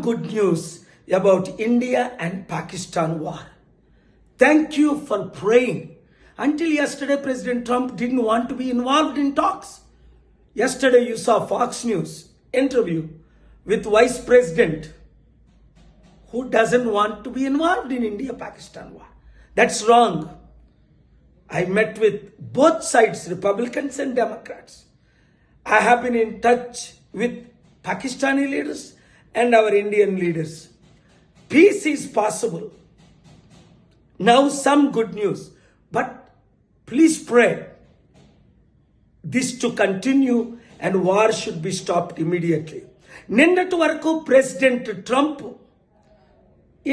good news about India and Pakistan war. Thank you for praying. Until yesterday, President Trump didn't want to be involved in talks. Yesterday, you saw Fox News interview with Vice President who doesn't want to be involved in India-Pakistan war. That's wrong. I met with both sides, Republicans and Democrats. I have been in touch with Pakistani leaders and our Indian leaders. Peace is possible. Now some good news, but please pray this to continue and war should be stopped immediately. నిన్నటి వరకు president Trump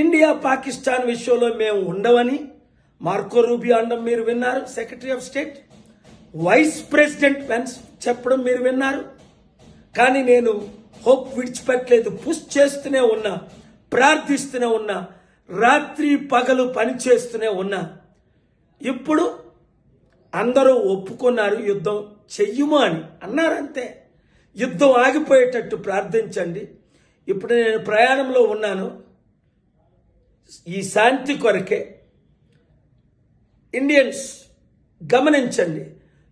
India Pakistan విషయంలో మేము ఉండవని Marco Rubio అనడం మీరు విన్నారు, secretary of state. Vice president Vance చెప్పడం మీరు విన్నారు. కానీ నేను హోప్ విడిచిపెట్టలేదు, పుష్ చేస్తూనే ఉన్నా, ప్రార్థిస్తూనే ఉన్నా, రాత్రి పగలు పనిచేస్తూనే ఉన్నా. ఇప్పుడు అందరూ ఒప్పుకున్నారు యుద్ధం చెయ్యము అని అన్నారంతే. యుద్ధం ఆగిపోయేటట్టు ప్రార్థించండి. ఇప్పుడు నేను ప్రయాణంలో ఉన్నాను. ఈ శాంతి కొరకే ఇండియన్స్ గమనించండి,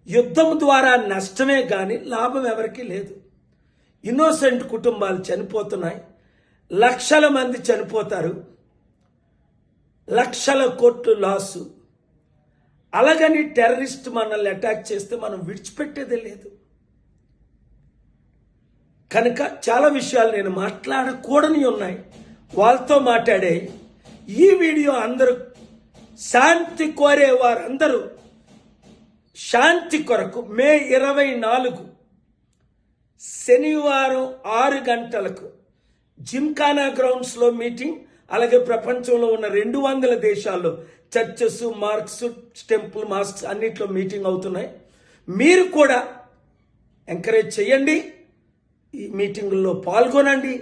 యుద్ధం ద్వారా నష్టమే కానీ లాభం ఎవరికీ లేదు. ఇన్నోసెంట్ కుటుంబాలు చనిపోతున్నాయి, లక్షల మంది చనిపోతారు, లక్షల కోట్లు లాసు. అలాగని టెర్రరిస్ట్ మనల్ని అటాక్ చేస్తే మనం విడిచిపెట్టేదే లేదు. కనుక చాలా విషయాలు నేను మాట్లాడకూడని ఉన్నాయి, వాళ్ళతో మాట్లాడే. ఈ వీడియో అందరూ శాంతి కోరే వారందరూ శాంతి కొరకు మే 24 శనివారం 6 గంటలకు జిమ్ఖానా గ్రౌండ్స్లో మీటింగ్. అలాగే ప్రపంచంలో ఉన్న 200 దేశాల్లో చర్చెస్, మార్క్స్, టెంపుల్, మాస్క్స్ అన్నిట్లో మీటింగ్ అవుతున్నాయి. మీరు కూడా ఎంకరేజ్ చేయండి, ఈ మీటింగుల్లో పాల్గొనండి,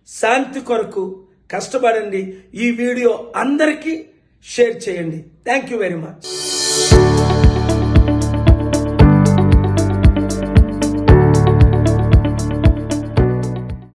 శాంతి కొరకు కష్టపడండి. ఈ వీడియో అందరికీ షేర్ చేయండి. Thank you very much.